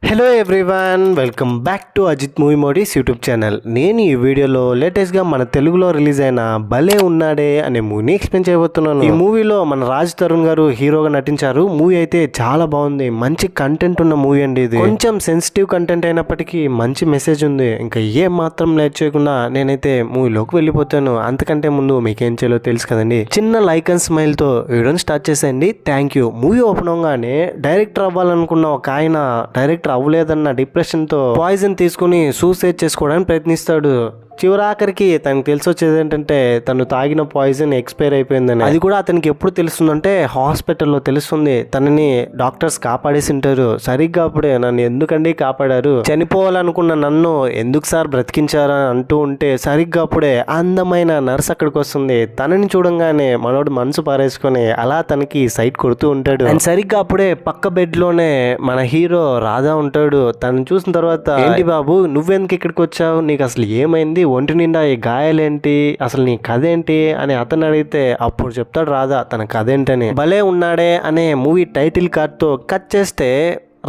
Hello everyone, welcome back to Ajith movie మోడీస్ YouTube channel. నేను ఈ వీడియోలో లేటెస్ట్గా మన తెలుగులో రిలీజ్ అయిన భలే ఉన్నాడే అనే మూవీని ఎక్స్ప్లెయిన్ చేయబోతున్నాను. ఈ మూవీలో మన రాజ్ తరుణ్ గారు హీరోగా నటించారు. మూవీ అయితే చాలా బాగుంది, మంచి కంటెంట్ ఉన్న మూవీ అండి. ఇది కొంచెం సెన్సిటివ్ కంటెంట్ అయినప్పటికీ మంచి మెసేజ్ ఉంది. ఇంకా ఏం మాత్రం లేట్ చేయకుండా నేనైతే మూవీలోకి వెళ్ళిపోతాను. అంతకంటే ముందు మీకేం చేయాలో తెలుసు కదండి. చిన్న లైక్ అండ్ స్మైల్ తో వీడియోని స్టార్ట్ చేసేయండి. Thank you. మూవీ ఓపెన్ అవగానే డైరెక్టర్ అవ్వాలనుకున్న ఒక ఆయన డైరెక్టర్ అవ్వలేదన్న డిప్రెషన్ తో పాయిజన్ తీసుకుని సూసైడ్ చేసుకోవడానికి ప్రయత్నిస్తాడు. చివరాఖరికి తనకు తెలిసి వచ్చేది ఏంటంటే తను తాగిన పాయిజన్ ఎక్స్పైర్ అయిపోయిందని. అది కూడా అతనికి ఎప్పుడు తెలుస్తుందంటే హాస్పిటల్లో తెలుస్తుంది. తనని డాక్టర్స్ కాపాడేసి ఉంటారు. సరిగ్గా అప్పుడే నన్ను ఎందుకండి కాపాడారు, చనిపోవాలనుకున్న నన్ను ఎందుకు సార్ బ్రతికించారా అంటూ ఉంటే సరిగ్గా అప్పుడే అందమైన నర్స్ అక్కడికి వస్తుంది. తనని చూడంగానే మనోడు మనసు పారేసుకొని అలా తనకి సైట్ కొడుతూ ఉంటాడు. అండ్ సరిగ్గా అప్పుడే పక్క బెడ్ లోనే మన హీరో రాధా ఉంటాడు. తనని చూసిన తర్వాత ఏంటి బాబు నువ్వెందుకు ఇక్కడికి వచ్చావు, నీకు అసలు ఏమైంది, ఒంటి నిండా ఈ గాయాలేంటి, అసలు నీ కథ ఏంటి అని అతను అడిగితే అప్పుడు చెప్తాడు రాధా తన కథ ఏంటని. భలే ఉన్నాడే అనే మూవీ టైటిల్ కార్డ్ తో కట్ చేస్తే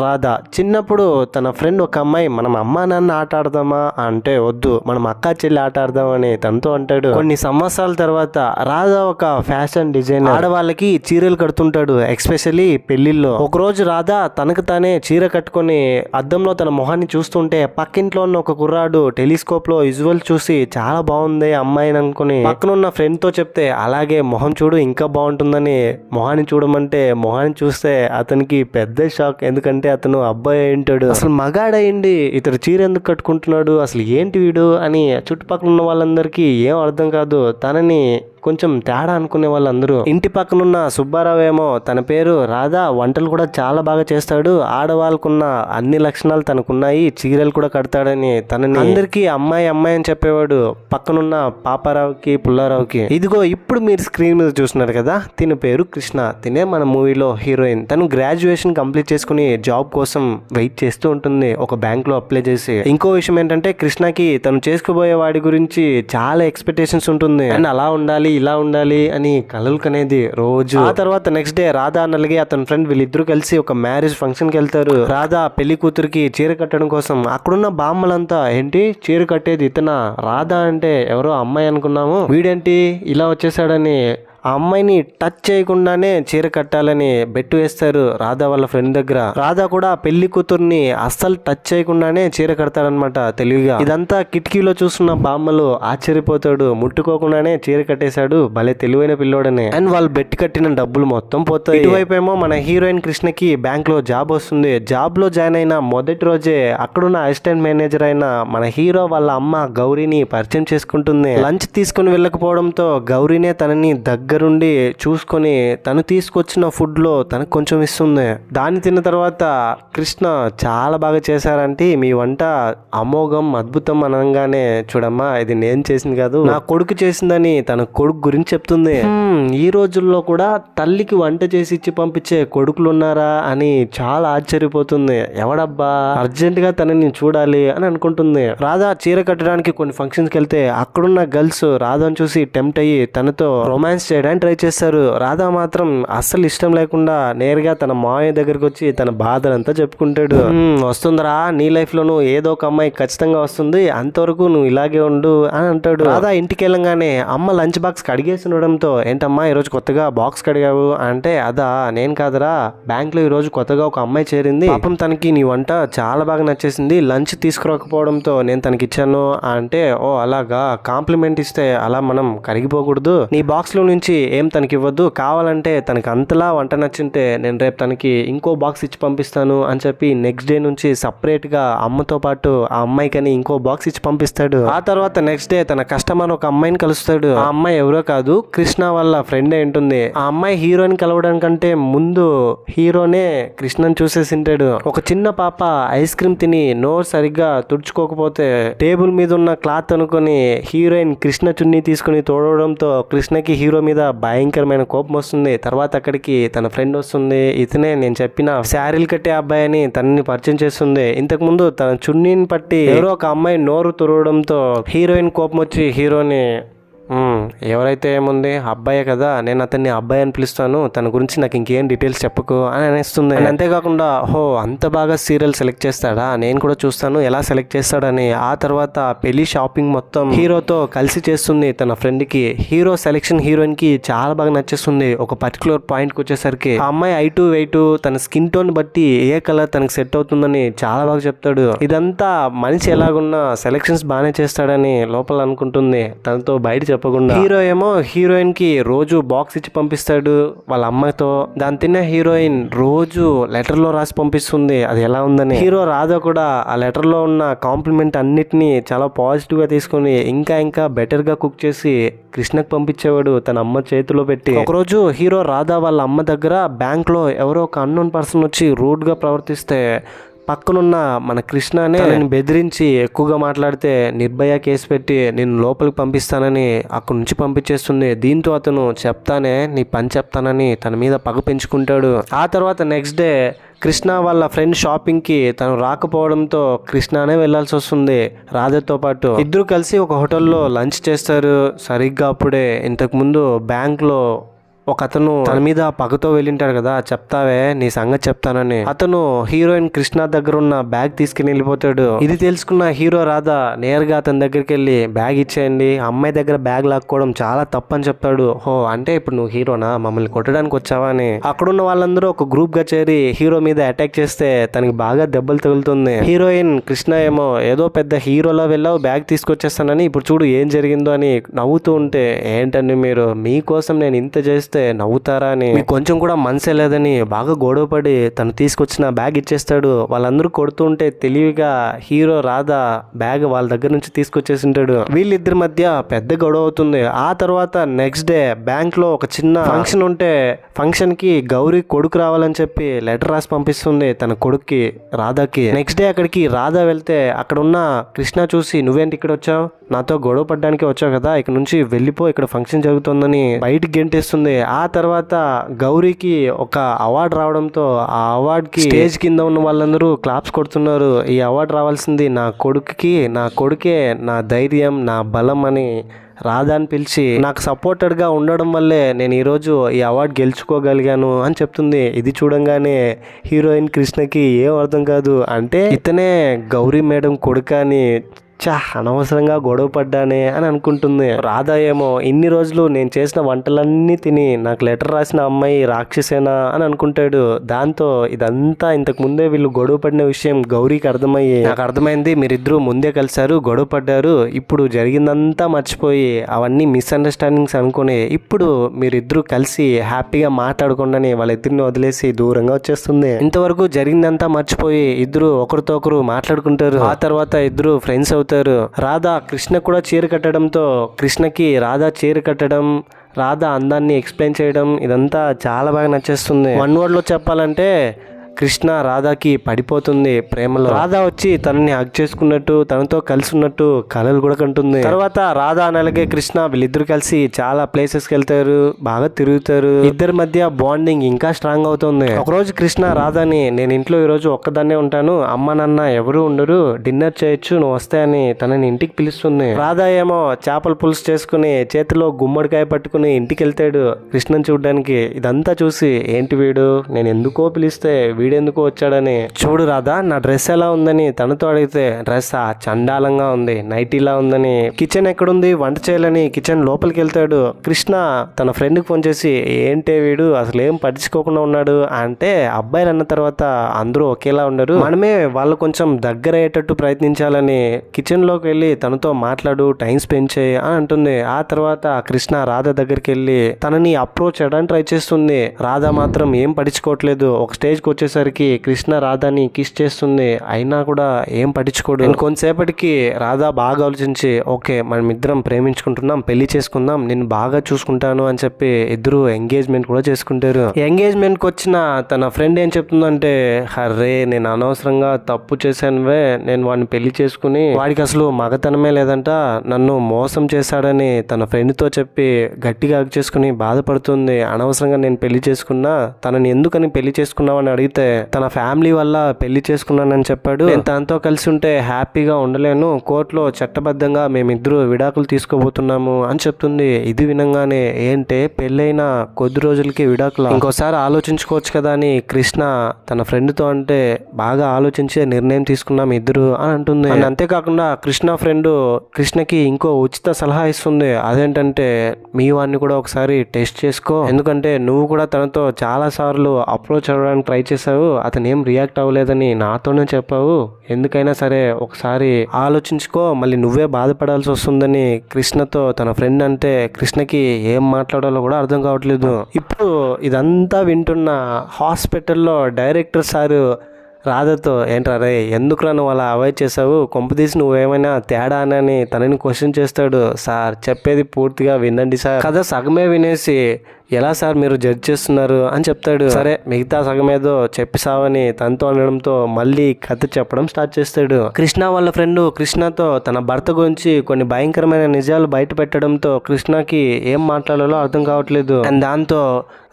రాధా చిన్నప్పుడు తన ఫ్రెండ్ ఒక అమ్మాయి మనం అమ్మా నాన్న ఆట ఆడదామా అంటే వద్దు, మనం అక్క చెల్లి ఆట ఆడదామని తనతో అంటాడు. కొన్ని సంవత్సరాల తర్వాత రాధా ఒక ఫ్యాషన్ డిజైనర్, ఆడవాళ్ళకి చీరలు కడుతుంటాడు, ఎస్పెషల్లీ పెళ్లిల్లో. ఒక రోజు రాధా తనకు తానే చీర కట్టుకొని అద్దంలో తన మొహాన్ని చూస్తుంటే పక్కింట్లో ఉన్న ఒక కుర్రాడు టెలిస్కోప్ లో విజువల్ చూసి చాలా బాగుంది అమ్మాయిని అనుకుని పక్కనున్న ఫ్రెండ్ తో చెప్తే అలాగే మొహం చూడు ఇంకా బాగుంటుందని మొహాన్ని చూడమంటే మొహాన్ని చూస్తే అతనికి పెద్ద షాక్. ఎందుకంటే అతను అబ్బాయి ఉంటాడు, అసలు మగాడయిండి ఇతడు చీర ఎందుకు కట్టుకుంటున్నాడు, అసలు ఏంటి వీడు అని చుట్టుపక్కల ఉన్న వాళ్ళందరికీ ఏం అర్థం కాదు. తనని కొంచెం తేడా అనుకునే వాళ్ళందరూ. ఇంటి పక్కనున్న సుబ్బారావు ఏమో తన పేరు రాధా, వంటలు కూడా చాలా బాగా చేస్తాడు, ఆడవాళ్ళకున్న అన్ని లక్షణాలు తనకున్నాయి, చీరలు కూడా కడతాడని తనని అందరికీ అమ్మాయి అమ్మాయి అని చెప్పేవాడు పక్కనున్న పాపారావుకి పుల్లారావుకి. ఇదిగో ఇప్పుడు మీరు స్క్రీన్ మీద చూస్తున్నారు కదా, తిన పేరు కృష్ణ. తినే మన మూవీలో హీరోయిన్. తను గ్రాడ్యుయేషన్ కంప్లీట్ చేసుకుని జాబ్ కోసం వెయిట్ చేస్తూ ఉంటుంది ఒక బ్యాంక్ లో అప్లై చేసి. ఇంకో విషయం ఏంటంటే కృష్ణకి తను చేసుకుపోయే వాడి గురించి చాలా ఎక్స్పెక్టేషన్స్ ఉంటుంది. అండ్ అలా ఉండాలి ఇలా ఉండాలి అని కలలు కనేది రోజు. ఆ తర్వాత నెక్స్ట్ డే రాధా అలాగే అతని ఫ్రెండ్ వీళ్ళిద్దరూ కలిసి ఒక మ్యారేజ్ ఫంక్షన్ కి వెళ్తారు. రాధా పెళ్లి కూతురికి చీర కట్టడం కోసం అక్కడున్న బామ్మలంతా ఏంటి చీర కట్టేది ఇతన, రాధా అంటే ఎవరో అమ్మాయి అనుకున్నాము, వీడేంటి ఇలా వచ్చేసాడని ఆ అమ్మాయిని టచ్ చేయకుండానే చీర కట్టాలని బెట్టు వేస్తారు రాధా వాళ్ళ ఫ్రెండ్ దగ్గర. రాధా కూడా పెళ్లి కూతుర్ని అస్సలు టచ్ చేయకుండానే చీర కడతాడనమాట తెలివిగా. ఇదంతా కిటికీలో చూస్తున్న బామ్మలు ఆశ్చర్యపోతాడు, ముట్టుకోకుండానే చీర కట్టేశాడు, భలే తెలివైన పిల్లోడని. అండ్ వాళ్ళు బెట్టు కట్టిన డబ్బులు మొత్తం పోతాయి. ఇటువైపు ఏమో మన హీరోయిన్ కృష్ణకి బ్యాంక్ లో జాబ్ వస్తుంది. జాబ్ లో జాయిన్ అయిన మొదటి రోజే అక్కడున్న అసిస్టెంట్ మేనేజర్ అయిన మన హీరో వాళ్ళ అమ్మ గౌరీని పరిచయం చేసుకుంటుంది. లంచ్ తీసుకుని వెళ్ళకపోవడంతో గౌరీనే తనని దగ్గరుండి చూసుకొని తను తీసుకొచ్చిన ఫుడ్ లో తనకు కొంచెం ఇస్తుంది. దాన్ని తిన్న తర్వాత కృష్ణ చాలా బాగా చేశారంటే మీ వంట అమోఘం అద్భుతం అనగానే చూడమ్మా ఇది నేను చేసింది కాదు నా కొడుకు చేసిందని తన కొడుకు గురించి చెప్తుంది. ఈ రోజుల్లో కూడా తల్లికి వంట చేసి ఇచ్చి పంపించే కొడుకులు ఉన్నారా అని చాలా ఆశ్చర్యపోతుంది. ఎవడబ్బా అర్జెంట్ గా తనని చూడాలి అని అనుకుంటుంది. రాధా చీర కట్టడానికి కొన్ని ఫంక్షన్స్కి వెళ్తే అక్కడున్న గర్ల్స్ రాధాను చూసి టెంప్ట్ అయ్యి తనతో రొమాన్స్ చేయడానికి ట్రై చేస్తారు. రాధా మాత్రం అస్సలు ఇష్టం లేకుండా నేరుగా తన మావయ్య దగ్గరకు వచ్చి తన బాధలంతా చెప్పుకుంటాడు. వస్తుందిరా నీ లైఫ్ లోను ఏదో ఒక అమ్మాయి ఖచ్చితంగా వస్తుంది, అంతవరకు నువ్వు ఇలాగే ఉండు అని అంటాడు. రాధా ఇంటికి వెళ్ళగానే అమ్మ లంచ్ బాక్స్ కడిగేసి ఉండడంతో ఏంటమ్మా ఈరోజు కొత్తగా బాక్స్ కడిగావు అంటే అదా నేను కాదరా బ్యాంక్ లో ఈ రోజు కొత్తగా ఒక అమ్మాయి చేరింది, పాపం తనకి నీ వంట చాలా బాగా నచ్చేసింది, లంచ్ తీసుకురాకపోవడంతో నేను తనకి ఇచ్చాను అంటే ఓ అలాగా కాంప్లిమెంట్ ఇస్తే అలా మనం కరిగిపోకూడదు, నీ బాక్స్ లో నుంచి ఏం తనకి ఇవ్వద్దు, కావాలంటే తనకి అంతలా వంట నచ్చింటే నేను రేపు తనకి ఇంకో బాక్స్ ఇచ్చి పంపిస్తాను అని చెప్పి నెక్స్ట్ డే నుంచి సపరేట్ గా అమ్మతో పాటు ఆ అమ్మాయికని ఇంకో బాక్స్ ఇచ్చి పంపిస్తాడు. ఆ తర్వాత నెక్స్ట్ డే తన కస్టమర్ ఒక అమ్మాయిని కలుస్తాడు. ఆ అమ్మాయి ఎవరో కాదు కృష్ణ వాళ్ళ ఫ్రెండ్ ఉంటుంది. ఆ అమ్మాయి హీరోని కలవడానికంటే ముందు హీరోనే కృష్ణని చూసేసింటాడు. ఒక చిన్న పాప ఐస్ క్రీమ్ తిని నోరు సరిగ్గా తుడుచుకోకపోతే టేబుల్ మీద ఉన్న క్లాత్ అనుకుని హీరోయిన్ కృష్ణ చున్నీ తీసుకుని తోడవడంతో కృష్ణకి హీరో మీద భయంకరమైన కోపం వస్తుంది. తర్వాత అక్కడికి తన ఫ్రెండ్ వస్తుంది, ఇతనే నేను చెప్పిన శారీలు కట్టే అబ్బాయి అని తనని పరిచయం చేస్తుంది. ఇంతకు ముందు తన చున్నీని పట్టి ఎవరో ఒక అమ్మాయి నోరు తురవడంతో హీరోయిన్ కోపం వచ్చి హీరోని ఎవరైతే ఏముంది అబ్బాయే కదా, నేను అతన్ని అబ్బాయి అని పిలుస్తాను, తన గురించి నాకు ఇంకేం డీటెయిల్స్ చెప్పకు అని అనేస్తుంది. అంతేకాకుండా అంత బాగా సీరియల్ సెలెక్ట్ చేస్తాడా, నేను కూడా చూస్తాను ఎలా సెలెక్ట్ చేస్తాడని. ఆ తర్వాత పెళ్లి షాపింగ్ మొత్తం హీరోతో కలిసి చేస్తుంది తన ఫ్రెండ్ కి. హీరో సెలెక్షన్ హీరోయిన్ కి చాలా బాగా నచ్చేస్తుంది. ఒక పర్టికులర్ పాయింట్ కి వచ్చేసరికి ఆ అమ్మాయి హైట్ వెయిట్ తన స్కిన్ టోన్ బట్టి ఏ కలర్ తనకు సెట్ అవుతుందని చాలా బాగా చెప్తాడు. ఇదంతా మనిషి ఎలాగున్నా సెలెక్షన్స్ బాగానే చేస్తాడని లోపల అనుకుంటుంది, తనతో బయట చెప్పకుండా. హీరో ఏమో హీరోయిన్ కి రోజు బాక్స్ ఇచ్చి పంపిస్తాడు వాళ్ళ అమ్మాయితో. దాని తిన్న హీరోయిన్ రోజు లెటర్ లో రాసి పంపిస్తుంది అది ఎలా ఉందని. హీరో రాధా కూడా ఆ లెటర్ లో ఉన్న కాంప్లిమెంట్ అన్నిటిని చాలా పాజిటివ్ గా తీసుకుని ఇంకా బెటర్ గా కుక్ చేసి కృష్ణకు పంపించేవాడు తన అమ్మ చేతిలో పెట్టి. ఒకరోజు హీరో రాధా వాళ్ళ అమ్మ దగ్గర బ్యాంక్ లో ఎవరో ఒక అన్నోన్ పర్సన్ వచ్చి రూడ్ గా ప్రవర్తిస్తే పక్కనున్న మన కృష్ణనే నేను బెదిరించి ఎక్కువగా మాట్లాడితే నిర్భయ కేసు పెట్టి నేను లోపలికి పంపిస్తానని అక్కడి నుంచి పంపించేస్తుంది. దీంతో అతను చెప్తానే నీ పని చెప్తానని తన మీద పగ పెంచుకుంటాడు. ఆ తర్వాత నెక్స్ట్ డే కృష్ణ వాళ్ళ ఫ్రెండ్ షాపింగ్ కి తను రాకపోవడంతో కృష్ణనే వెళ్లాల్సి వస్తుంది రాధతో పాటు. ఇద్దరు కలిసి ఒక హోటల్లో లంచ్ చేస్తారు. సరిగ్గా అప్పుడే ఇంతకు ముందు బ్యాంక్ లో ఒక అతను తన మీద పగతో వెళ్ళింటాడు కదా, చెప్తావే నీ సంగతి చెప్తానని. అతను హీరోయిన్ కృష్ణ దగ్గర ఉన్న బ్యాగ్ తీసుకుని వెళ్ళిపోతాడు. ఇది తెలుసుకున్న హీరో రాధా నేరుగా అతని దగ్గరికి వెళ్ళి బ్యాగ్ ఇచ్చేయండి, అమ్మాయి దగ్గర బ్యాగ్ లాక్కోవడం చాలా తప్పని చెప్తాడు. అంటే ఇప్పుడు నువ్వు హీరోనా, మమ్మల్ని కొట్టడానికి వచ్చావా అని. అక్కడున్న వాళ్ళందరూ ఒక గ్రూప్ గా చేరి హీరో మీద అటాక్ చేస్తే తనకి బాగా దెబ్బలు తగులుతుంది. హీరోయిన్ కృష్ణ ఏమో ఏదో పెద్ద హీరోలా వెళ్ళావు బ్యాగ్ తీసుకొచ్చేస్తానని, ఇప్పుడు చూడు ఏం జరిగిందో అని నవ్వుతూ ఉంటే, ఏంటండి మీరు, మీకోసం నేను ఇంత చేస్తే నవ్వుతారా అని, మీకు కొంచెం కూడా మనసే లేదని బాగా గొడవపడి తను తీసుకొచ్చిన బ్యాగ్ ఇచ్చేస్తాడు. వాళ్ళందరూ కొడుతూ ఉంటే తెలివిగా హీరో రాధా బ్యాగ్ వాళ్ళ దగ్గర నుంచి తీసుకొచ్చేసి ఉంటాడు. వీళ్ళిద్దరి మధ్య పెద్ద గొడవ అవుతుంది. ఆ తర్వాత నెక్స్ట్ డే బ్యాంక్ లో ఒక చిన్న ఫంక్షన్ ఉంటే ఫంక్షన్ కి గౌరీ కొడుకు రావాలని చెప్పి లెటర్ రాసి పంపిస్తుంది తన కొడుక్కి రాధాకి. నెక్స్ట్ డే అక్కడికి రాధా వెళ్తే అక్కడ ఉన్న కృష్ణ చూసి, నువ్వేంటి ఇక్కడ వచ్చావు, నాతో గొడవ పడ్డానికి వచ్చావు కదా, ఇక్కడ నుంచి వెళ్ళిపో, ఇక్కడ ఫంక్షన్ జరుగుతుందని బయటికి గెంటేస్తుంది. ఆ తర్వాత గౌరీకి ఒక అవార్డు రావడంతో ఆ అవార్డుకి స్టేజ్ కింద ఉన్న వాళ్ళందరూ క్లాప్స్ కొడుతున్నారు. ఈ అవార్డు రావాల్సింది నా కొడుకే నా ధైర్యం నా బలం అని రాధాని పిలిచి, నాకు సపోర్టెడ్గా ఉండడం వల్లే నేను ఈరోజు ఈ అవార్డు గెలుచుకోగలిగాను అని చెప్తుంది. ఇది చూడంగానే హీరోయిన్ కృష్ణకి ఏం అర్థం కాదు. అంటే ఇతనే గౌరీ మేడం కొడుకు అని అనవసరంగా గొడవ పడ్డానే అని అనుకుంటుంది. రాధా ఏమో ఇన్ని రోజులు నేను చేసిన వంటలన్నీ తిని నాకు లెటర్ రాసిన అమ్మాయి రాక్షసేనా అని అనుకుంటాడు. దాంతో ఇదంతా ఇంతకు ముందే వీళ్ళు గొడవ పడిన విషయం గౌరీకి అర్థమయ్యి, నాకు అర్థమైంది మీరిద్దరూ ముందే కలిసారు, గొడవ పడ్డారు, ఇప్పుడు జరిగిందంతా మర్చిపోయి అవన్నీ మిస్అండర్స్టాండింగ్స్ అనుకుని ఇప్పుడు మీరిద్దరూ కలిసి హ్యాపీగా మాట్లాడుకోండి వాళ్ళిద్దరిని వదిలేసి దూరంగా వచ్చేస్తుంది. ఇంతవరకు జరిగిందంతా మర్చిపోయి ఇద్దరు ఒకరితో ఒకరు మాట్లాడుకుంటారు. ఆ తర్వాత ఇద్దరు ఫ్రెండ్స్ అవుతారు. రాధా కృష్ణ కూడా చీర కట్టడంతో కృష్ణకి రాధా చీర కట్టడం, రాధా అందాన్ని ఎక్స్ప్లెయిన్ చేయడం ఇదంతా చాలా బాగా నచ్చేస్తుంది. వన్ వర్డ్ లో చెప్పాలంటే కృష్ణ రాధాకి పడిపోతుంది ప్రేమలో. రాధా వచ్చి తనని హగ్ చేసుకున్నట్టు తనతో కలిసి ఉన్నట్టు కలలు కూడా కంటుంది. తర్వాత రాధా అలాగే కృష్ణ వీళ్ళిద్దరు కలిసి చాలా ప్లేసెస్ కి వెళ్తారు, బాగా తిరుగుతారు. ఇద్దరి మధ్య బాండింగ్ ఇంకా స్ట్రాంగ్ అవుతుంది. ఒకరోజు కృష్ణ రాధాని, నేను ఇంట్లో ఈరోజు ఒక్కదాన్నే ఉంటాను, అమ్మ నాన్న ఎవరు ఉండరు, డిన్నర్ చేయొచ్చు నువ్వు వస్తే అని తనని ఇంటికి పిలుస్తుంది. రాధా ఏమో చేపల పులుసు చేసుకుని చేతిలో గుమ్మడికాయ పట్టుకుని ఇంటికి వెళ్తాడు కృష్ణని చూడడానికి. ఇదంతా చూసి ఏంటి వీడు, నేను ఎందుకో పిలిస్తే వీడెందుకు వచ్చాడని, చూడు రాధా నా డ్రెస్ ఎలా ఉందని తనతో అడిగితే, డ్రెస్ చండాలంగా ఉంది, నైటీలా ఉందని. కిచెన్ ఎక్కడుంది, వంట చేయాలని కిచెన్ లోపలికి వెళ్తాడు. కృష్ణ తన ఫ్రెండ్కి ఫోన్ చేసి, ఏంటే వీడు అసలు ఏం పట్టించుకోకుండా ఉన్నాడు అంటే, అబ్బాయిలు అన్న తర్వాత అందరూ ఒకేలా ఉండరు, మనమే వాళ్ళు కొంచెం దగ్గర అయ్యేటట్టు ప్రయత్నించాలని కిచెన్ లోకి వెళ్ళి తనతో మాట్లాడు, టైం స్పెండ్ చేయి అని అంటుంది. ఆ తర్వాత కృష్ణ రాధా దగ్గరికి వెళ్ళి తనని అప్రోచ్ చేయడానికి ట్రై చేస్తుంది. రాధా మాత్రం ఏం పట్టించుకోవట్లేదు. ఒక స్టేజ్కి వచ్చేసరికి కృష్ణ రాధాని కిస్ చేస్తుంది, అయినా కూడా ఏం పట్టించుకోడు. కొంతసేపటికి రాధా బాగా ఆలోచించి, ఓకే మనం ఇద్దరం ప్రేమించుకుంటున్నాం, పెళ్లి చేసుకుందాం, నేను బాగా చూసుకుంటాను అని చెప్పి ఇద్దరు ఎంగేజ్మెంట్ కూడా చేసుకుంటారు. ఎంగేజ్మెంట్ కి వచ్చిన తన ఫ్రెండ్ ఏం చెప్తుందంటే, హర్రే నేను అనవసరంగా తప్పు చేశానువే, నేను వాడిని పెళ్లి చేసుకుని వాడికి అసలు మగతనమే లేదంట, నన్ను మోసం చేశాడని తన ఫ్రెండ్ తో చెప్పి గట్టిగా చేసుకుని బాధపడుతుంది. అనవసరంగా నేను పెళ్లి చేసుకున్నా, తనని ఎందుకని పెళ్లి చేసుకున్నావు అని అడిగితే కాకపోతే తన ఫ్యామిలీ వల్ల పెళ్లి చేసుకున్నానని చెప్పాడు. నేను తనతో కలిసి ఉంటే హ్యాపీగా ఉండలేను, కోర్టులో చట్టబద్ధంగా మేమిద్దరు విడాకులు తీసుకోబోతున్నాము అని చెప్తుంది. ఇది వినంగానే ఏంటే పెళ్ళైన కొద్ది రోజులకి విడాకులు, ఇంకోసారి ఆలోచించుకోవచ్చు కదా అని కృష్ణ తన ఫ్రెండ్తో అంటే బాగా ఆలోచించే నిర్ణయం తీసుకున్నాం ఇద్దరు అని అంటుంది. అంతేకాకుండా కృష్ణ ఫ్రెండ్ కృష్ణకి ఇంకో ఉచిత సలహా ఇస్తుంది. అదేంటంటే మీ వాడిని కూడా ఒకసారి టెస్ట్ చేసుకో, ఎందుకంటే నువ్వు కూడా తనతో చాలా సార్లు అప్రోచ్ అవ్వడానికి ట్రై చేసావు, అతను ఏం రియాక్ట్ అవ్వలేదని నాతోనే చెప్పావు, ఎందుకైనా సరే ఒకసారి ఆలోచించుకో, మళ్ళీ నువ్వే బాధపడాల్సి వస్తుందని కృష్ణతో తన ఫ్రెండ్ అంటే కృష్ణకి ఏం మాట్లాడాలో కూడా అర్థం కావట్లేదు. ఇప్పుడు ఇదంతా వింటున్న హాస్పిటల్లో డైరెక్టర్ సారు రాధతో ఏంట్రా రే ఎందుకురా నువ్వు అలా అవాయిడ్ చేసావు, కొంపదీసి నువ్వేమైనా తేడా అని తనని క్వశ్చన్ చేస్తాడు. సార్ చెప్పేది పూర్తిగా వినండి సార్, కథ సగమే వినేసి ఎలా సార్ మీరు జడ్జ్ చేస్తున్నారు అని చెప్తాడు. సరే మిగతా సగమేదో చెప్పిసావని తనతో అనడంతో మళ్ళీ కథ చెప్పడం స్టార్ట్ చేస్తాడు. కృష్ణ వాళ్ళ ఫ్రెండ్ కృష్ణతో తన భర్త గురించి కొన్ని భయంకరమైన నిజాలు బయట పెట్టడంతో కృష్ణకి ఏం మాట్లాడాలో అర్థం కావట్లేదు. అండ్ దాంతో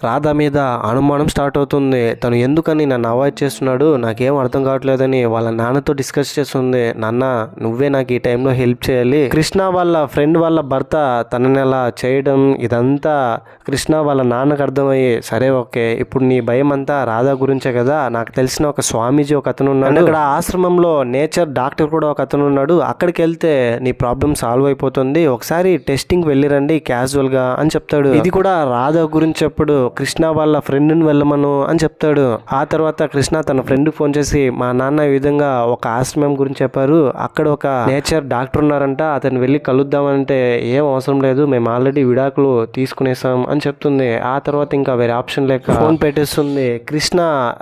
రాధ మీద అనుమానం స్టార్ట్ అవుతుంది. తను ఎందుకని నన్ను అవాయిడ్ చేస్తున్నాడు నాకేం అర్థం కావట్లేదని వాళ్ళ నాన్నతో డిస్కస్ చేస్తుంది. నాన్న నువ్వే నాకు ఈ టైంలో హెల్ప్ చేయాలి. కృష్ణ వాళ్ళ ఫ్రెండ్ వాళ్ళ భర్త తనని అలా చేయడం ఇదంతా కృష్ణ వాళ్ళ నాన్నకు అర్థమయ్యి సరే ఓకే ఇప్పుడు నీ భయం అంతా రాధా గురించే కదా, నాకు తెలిసిన ఒక స్వామీజీ ఒక అతను ఉన్నాడు, అక్కడ ఆశ్రమంలో నేచర్ డాక్టర్ కూడా ఒక అతను ఉన్నాడు, అక్కడికి వెళ్తే నీ ప్రాబ్లం సాల్వ్ అయిపోతుంది, ఒకసారి టెస్టింగ్ వెళ్ళిరండి క్యాజువల్ గా అని చెప్తాడు. ఇది కూడా రాధా గురించి చెప్పుడు కృష్ణ వాళ్ళ ఫ్రెండ్ని వెళ్ళమను అని చెప్తాడు. ఆ తర్వాత కృష్ణ తన ఫ్రెండ్ ఫోన్ చేసి మా నాన్న ఈ విధంగా ఒక ఆశ్రమం గురించి చెప్పారు, అక్కడ ఒక నేచర్ డాక్టర్ ఉన్నారంట, అతను వెళ్ళి కలుద్దామంటే ఏం అవసరం లేదు మేము ఆల్రెడీ విడాకులు తీసుకునేసాం అని చెప్తుంది. ఆ తర్వాత ఇంకా వేరే ఆప్షన్ లేక ఫోన్ పెట్టేస్తుంది. కృష్ణ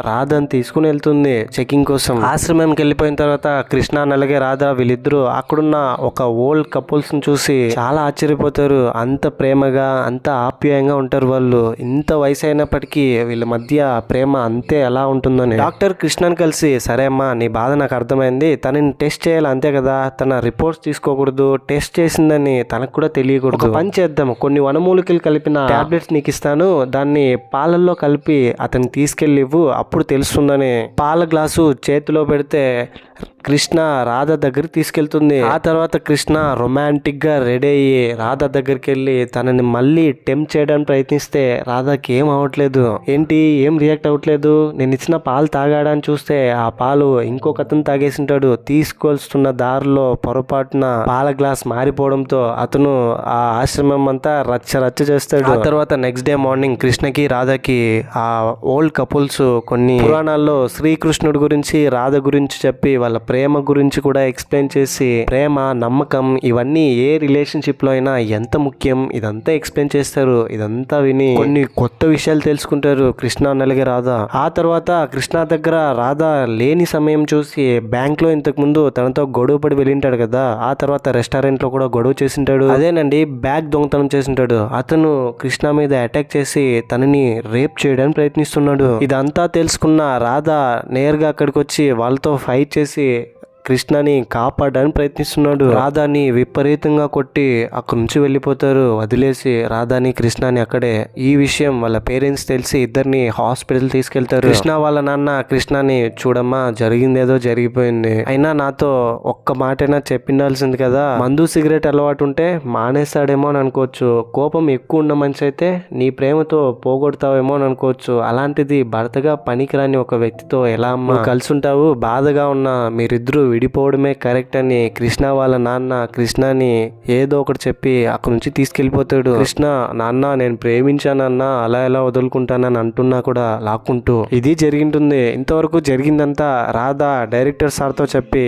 రాధని తీసుకుని వెళ్తుంది చెకింగ్ కోసం. ఆశ్రమంకి వెళ్ళిపోయిన తర్వాత కృష్ణ అలాగే రాధ వీళ్ళిద్దరూ అక్కడున్న ఒక ఓల్డ్ కపుల్స్ ని చూసి చాలా ఆశ్చర్యపోతారు. అంత ప్రేమగా అంత ఆప్యాయంగా ఉంటారు వాళ్ళు, ఇంత వయసు అయినప్పటికీ వీళ్ళ మధ్య ప్రేమ అంతే ఎలా ఉంటుందని. డాక్టర్ కృష్ణని కలిసి సరే అమ్మా నీ బాధ నాకు అర్థమైంది, తనని టెస్ట్ చేయాలి అంతే కదా, తన రిపోర్ట్స్ తీసుకోకూడదు, టెస్ట్ చేసిందని తనకు కూడా తెలియకూడదు, పని చేద్దాం కొన్ని వనమూలికలు కలిపిన టాబ్లెట్స్ నీకు ఇస్తాను, దాన్ని పాలల్లో కలిపి అతన్ని తీసుకెళ్ళివ్వు అప్పుడు తెలుస్తుందని పాల గ్లాసు చేతిలో పెడితే కృష్ణ రాధ దగ్గరికి తీసుకెళ్తుంది. ఆ తర్వాత కృష్ణ రొమాంటిక్ గా రెడీ అయ్యి రాధ దగ్గరికి వెళ్ళి తనని మళ్ళీ టెంప్ట్ చేయడానికి ప్రయత్నిస్తే రాధకి ఏం అవ్వట్లేదు. ఏంటి ఏం రియాక్ట్ అవ్వట్లేదు, నేను ఇచ్చిన పాలు తాగాడని చూస్తే ఆ పాలు ఇంకొక అతను తాగేసింటాడు. తీసుకొస్తున్న దారిలో పొరపాటున పాల గ్లాస్ మారిపోవడంతో అతను ఆ ఆశ్రమం అంతా రచ్చ రచ్చ చేస్తాడు. ఆ తర్వాత నెక్స్ట్ డే మార్నింగ్ కృష్ణకి రాధకి ఆ ఓల్డ్ కపుల్స్ కొన్ని పురాణాల్లో శ్రీకృష్ణుడి గురించి రాధ గురించి చెప్పి వాళ్ళ ప్రేమ గురించి కూడా ఎక్స్ప్లెయిన్ చేసి ప్రేమ నమ్మకం ఇవన్నీ ఏ రిలేషన్షిప్ లో అయినా ఎంత ముఖ్యం ఇదంతా ఎక్స్ప్లెయిన్ చేస్తారు. ఇదంతా విని కొన్ని కొత్త విషయాలు తెలుసుకుంటారు కృష్ణ అలాగే రాధ. ఆ తర్వాత కృష్ణ దగ్గర రాధ లేని సమయం చూసి బ్యాంక్ లో ఇంతకు ముందు తనతో గొడవ పడి వెళ్ళింటాడు కదా, ఆ తర్వాత రెస్టారెంట్ లో కూడా గొడవ చేసింటాడు, అదేనండి బ్యాగ్ దొంగతనం చేసింటాడు. అతను కృష్ణ మీద అటాక్ చేసి తనని రేప్ చేయడానికి ప్రయత్నిస్తున్నాడు. ఇదంతా తెలుసుకున్న రాధ నేరుగా అక్కడికి వచ్చి వాళ్ళతో ఫైట్ చేసి కృష్ణని కాపాడడానికి ప్రయత్నిస్తున్నాడు. రాధాని విపరీతంగా కొట్టి అక్కడి నుంచి వెళ్ళిపోతారు వదిలేసి రాధాని కృష్ణని అక్కడే. ఈ విషయం వాళ్ళ పేరెంట్స్ తెలిసి ఇద్దరిని హాస్పిటల్ తీసుకెళ్తారు. కృష్ణ వాళ్ళ నాన్న కృష్ణని చూడమ్మా జరిగిందేదో జరిగిపోయింది, అయినా నాతో ఒక్క మాటైనా చెప్పిండాల్సింది కదా, మందు సిగరెట్ అలవాటు ఉంటే మానేస్తాడేమో అని అనుకోవచ్చు, కోపం ఎక్కువ ఉన్న మనిషి అయితే నీ ప్రేమతో పోగొడతావేమో అని అనుకోవచ్చు, అలాంటిది భర్తగా పనికిరాని ఒక వ్యక్తితో ఎలా అమ్మా కలిసి ఉంటావు, బాధగా ఉన్న మీరిద్దరూ విడిపోవడమే కరెక్ట్ అని కృష్ణ వాళ్ళ నాన్న కృష్ణని ఏదో ఒకటి చెప్పి అక్కడి నుంచి తీసుకెళ్లిపోతాడు. కృష్ణ నాన్న నేను ప్రేమించానన్నా అలా ఎలా వదులుకుంటానని అంటున్నా కూడా లాక్కుంటూ ఇది జరిగింటుంది. ఇంతవరకు జరిగిందంతా రాధా డైరెక్టర్ సార్తో చెప్పి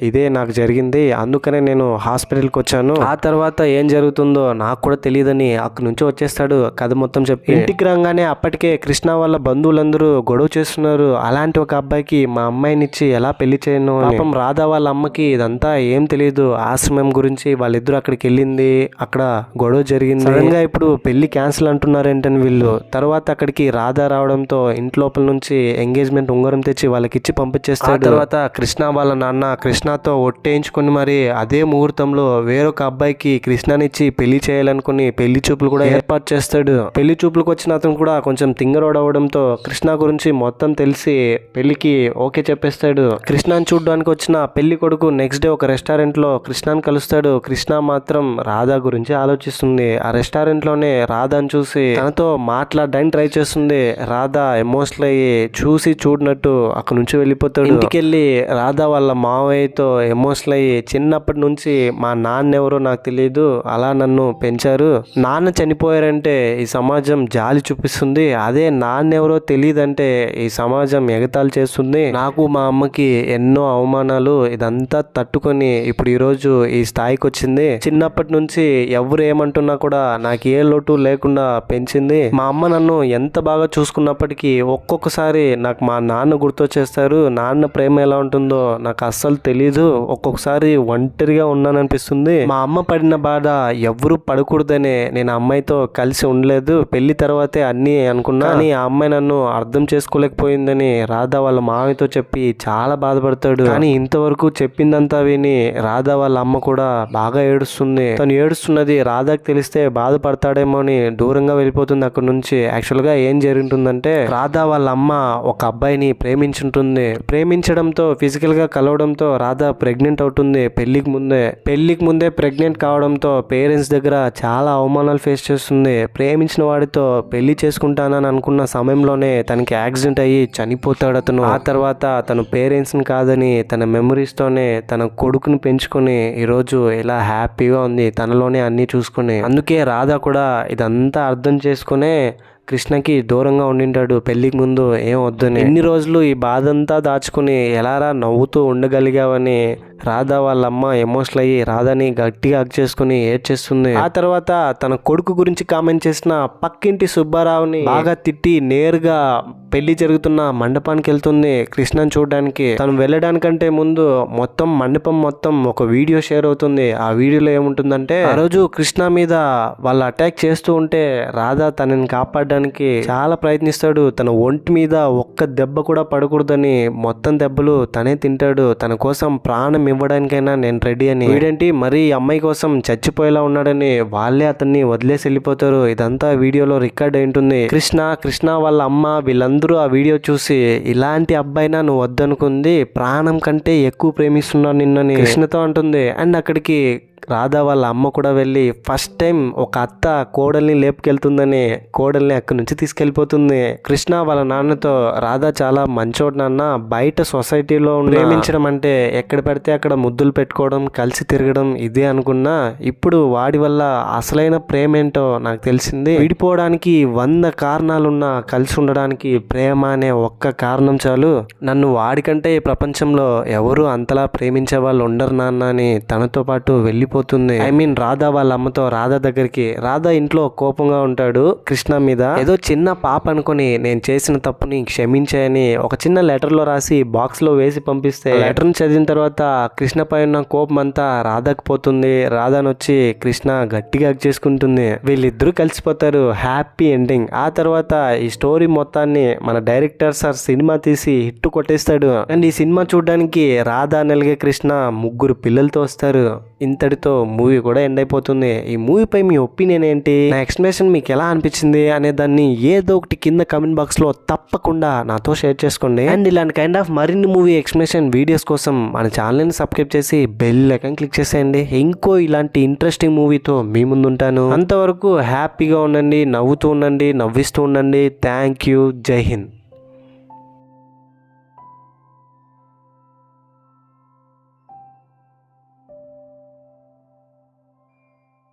ఇదే నాకు జరిగింది, అందుకనే నేను హాస్పిటల్కి వచ్చాను, ఆ తర్వాత ఏం జరుగుతుందో నాకు కూడా తెలియదని అక్కడి నుంచి వచ్చేస్తాడు కథ మొత్తం చెప్పి. ఇంటికి రాగానే అప్పటికే కృష్ణ వాళ్ళ బంధువులందరూ గొడవ చేస్తున్నారు. అలాంటి ఒక అబ్బాయికి మా అమ్మాయినిచ్చి ఎలా పెళ్లి చేయను, పాపం రాధా వాళ్ళ అమ్మకి ఇదంతా ఏం తెలియదు. ఆశ్రమం గురించి వాళ్ళిద్దరు అక్కడికి వెళ్ళింది, అక్కడ గొడవ జరిగింది. సడన్ గా ఇప్పుడు పెళ్లి క్యాన్సిల్ అంటున్నారేంటని వీళ్ళు. తర్వాత అక్కడికి రాధా రావడంతో ఇంట్లోపల నుంచి ఎంగేజ్మెంట్ ఉంగరం తెచ్చి వాళ్ళకి ఇచ్చి పంపించేస్తాడు. తర్వాత కృష్ణ వాళ్ళ నాన్న కృష్ణతో ఒట్టేయించుకొని మరి అదే ముహూర్తంలో వేరొక అబ్బాయికి కృష్ణనిచ్చి పెళ్లి చేయాలనుకుని పెళ్లి చూపులు కూడా ఏర్పాటు చేస్తాడు. పెళ్లి చూపులకు వచ్చిన అతను కూడా కొంచెం తింగరోడ్ అవడంతో కృష్ణ గురించి మొత్తం తెలిసి పెళ్లికి ఓకే చెప్పేస్తాడు. కృష్ణని చూడడానికి వచ్చిన పెళ్లి కొడుకు నెక్స్ట్ డే ఒక రెస్టారెంట్ లో కృష్ణని కలుస్తాడు. కృష్ణ మాత్రం రాధా గురించి ఆలోచిస్తుంది. ఆ రెస్టారెంట్ లోనే రాధాని చూసి తనతో మాట్లాడడానికి ట్రై చేస్తుంది. రాధా ఎమోషనల్ అయ్యి చూసి చూడనట్టు అక్కడ నుంచి వెళ్ళిపోతాడు. ఇంటికెళ్ళి రాధా వాళ్ళ మావయ్యతో ఎమోషనల్ అయ్యి చిన్నప్పటి నుంచి మా నాన్న ఎవరో నాకు తెలియదు, అలా నన్ను పెంచారు, నాన్న చనిపోయారంటే ఈ సమాజం జాలి చూపిస్తుంది, అదే నాన్న ఎవరో తెలియదంటే ఈ సమాజం ఎగతాళి చేస్తుంది, నాకు మా అమ్మకి ఎన్నో అవమానాలు ఇదంతా తట్టుకొని ఇప్పుడు ఈరోజు ఈ స్థాయికి వచ్చింది, చిన్నప్పటి నుంచి ఎవరు ఏమంటున్నా కూడా నాకు ఏ లోటు లేకుండా పెంచింది, మా అమ్మ నన్ను ఎంత బాగా చూసుకున్నప్పటికీ ఒక్కొక్కసారి నాకు మా నాన్న గుర్తొచ్చేస్తారు, నాన్న ప్రేమ ఎలా ఉంటుందో నాకు అస్సలు తెలీదు, ఒక్కొక్కసారి ఒంటరిగా ఉన్నాననిపిస్తుంది, మా అమ్మ పడిన బాధ ఎవరు పడకూడదనే నేను అమ్మాయితో కలిసి ఉండలేదు, పెళ్లి తర్వాతే అన్నీ అనుకున్నా, కానీ ఆ అమ్మాయి నన్ను అర్థం చేసుకోలేకపోయిందని రాధా వాళ్ళ మామయ్యతో చెప్పి చాలా బాధపడతాడు. కానీ ఇంతవరకు చెప్పిందంతా విని రాధా వాళ్ళ అమ్మ కూడా బాగా ఏడుస్తుంది. తను ఏడుస్తున్నది రాధాకి తెలిస్తే బాధపడతాడేమో అని దూరంగా వెళ్ళిపోతుంది అక్కడ నుంచి. యాక్చువల్ గా ఏం జరుగుతుందంటే రాధా వాళ్ళ అమ్మ ఒక అబ్బాయిని ప్రేమించుంటుంది. ప్రేమించడంతో ఫిజికల్ గా కలవడంతో రాధా ప్రెగ్నెంట్ అవుతుంది. పెళ్లికి ముందే ప్రెగ్నెంట్ కావడంతో పేరెంట్స్ దగ్గర చాలా అవమానాలు ఫేస్ చేస్తుంది. ప్రేమించిన వాడితో పెళ్లి చేసుకుంటానని అనుకున్న సమయంలోనే తనకి యాక్సిడెంట్ అయ్యి చనిపోతాడు అతను. ఆ తర్వాత తన పేరెంట్స్ ని కాదని తన మెమరీస్ తోనే తన కొడుకుని పెంచుకొని ఈరోజు ఇలా హ్యాపీగా ఉంది, తనలోనే అన్ని చూసుకుని. అందుకే రాధా కూడా ఇదంతా అర్థం చేసుకునే కృష్ణకి దూరంగా ఉండింటాడు పెళ్లికి ముందు ఏం వద్దని. ఎన్ని రోజులు ఈ బాధ అంతా దాచుకుని ఎలారా నవ్వుతూ ఉండగలిగావని రాధా వాళ్ళ అమ్మ ఎమోషనల్ అయ్యి రాధాని గట్టిగా హగ్ చేసుకుని ఏడ్చేస్తుంది. ఆ తర్వాత తన కొడుకు గురించి కామెంట్ చేసిన పక్కింటి సుబ్బారావుని బాగా తిట్టి నేరుగా పెళ్లి జరుగుతున్న మండపానికి వెళ్తుంది కృష్ణని చూడడానికి. తను వెళ్ళడానికంటే ముందు మండపం మొత్తం ఒక వీడియో షేర్ అవుతుంది. ఆ వీడియోలో ఏముంటుందంటే ఆ రోజు కృష్ణ మీద వాళ్ళు అటాక్ చేస్తూ ఉంటే రాధా తనని కాపాడడానికి చాలా ప్రయత్నిస్తాడు. తన ఒంటి మీద ఒక్క దెబ్బ కూడా పడకూడదని మొత్తం దెబ్బలు తనే తింటాడు. తన కోసం ప్రాణం ఇవ్వడానికైనా నేను రెడీ అని. వీడేంటి మరి అమ్మాయి కోసం చచ్చిపోయేలా ఉన్నాడని వాళ్ళే అతన్ని వదిలేసి వెళ్ళిపోతారు. ఇదంతా వీడియోలో రికార్డ్ అయి ఉంటుంది. కృష్ణ వాళ్ళ అమ్మ వీళ్ళందరూ ఆ వీడియో చూసి ఇలాంటి అబ్బాయినా నువ్వు వద్దనుకుంది, ప్రాణం కంటే ఎక్కువ ప్రేమిస్తున్నాను నిన్నని కృష్ణతో అంటుంది. అండ్ అక్కడికి రాధా వాళ్ళ అమ్మ కూడా వెళ్ళి ఫస్ట్ టైం ఒక అత్త కోడల్ని లేపుకెళ్తుందని కోడల్ని అక్కడి నుంచి తీసుకెళ్లిపోతుంది. కృష్ణ వాళ్ళ నాన్నతో రాధా చాలా మంచోడు నాన్న, బయట సొసైటీలో ప్రేమించడం అంటే ఎక్కడ పెడితే అక్కడ ముద్దులు పెట్టుకోవడం కలిసి తిరగడం ఇదే అనుకున్నా, ఇప్పుడు వాడి వల్ల అసలైన ప్రేమ ఏంటో నాకు తెలిసింది. విడిపోవడానికి 100 కారణాలున్నా కలిసి ఉండడానికి ప్రేమ అనే ఒక్క కారణం చాలు. నన్ను వాడికంటే ఈ ప్రపంచంలో ఎవరు అంతలా ప్రేమించే వాళ్ళు ఉండరు నాన్న అని తనతో పాటు వెళ్ళిపోతుంది. రాధా వాళ్ళ అమ్మతో రాధా దగ్గరికి. రాధా ఇంట్లో కోపంగా ఉంటాడు కృష్ణ మీద. ఏదో చిన్న పాప అనుకుని నేను చేసిన తప్పుని క్షమించాయని ఒక చిన్న లెటర్ లో రాసి బాక్స్ లో వేసి పంపిస్తే లెటర్ ని చదివిన తర్వాత కృష్ణ పైన కోపం అంతా రాధాకి పోతుంది. రాధాని వచ్చి కృష్ణ గట్టిగా చేసుకుంటుంది. వీళ్ళిద్దరూ కలిసిపోతారు. Happy ending. ఆ తర్వాత ఈ స్టోరీ మొత్తాన్ని మన డైరెక్టర్ సార్ సినిమా తీసి హిట్ కొట్టేస్తాడు. అండ్ ఈ సినిమా చూడడానికి రాధా నెలగే కృష్ణ 3 పిల్లలతో వస్తారు. ఇంతటితో మూవీ కూడా ఎండ్ అయిపోతుంది. ఈ మూవీపై మీ ఒపీనియన్ ఏంటి, నా ఎక్స్ప్లెనేషన్ మీకు ఎలా అనిపించింది అనే దాన్ని ఏదో ఒకటి కింద కమెంట్ బాక్స్ లో తప్పకుండా నాతో షేర్ చేసుకోండి. అండ్ ఇలాంటి కైండ్ ఆఫ్ మరిన్ని మూవీ ఎక్స్ప్లెనేషన్ వీడియోస్ కోసం మన ఛానల్ ని సబ్స్క్రైబ్ చేసి బెల్ ఐకాన్ క్లిక్ చేసేయండి. ఇంకో ఇలాంటి ఇంట్రెస్టింగ్ మూవీతో మీ ముందు ఉంటాను. అంతవరకు హ్యాపీగా ఉండండి, నవ్వుతూ ఉండండి, నవ్విస్తూ ఉండండి. Thank you. జై హింద్.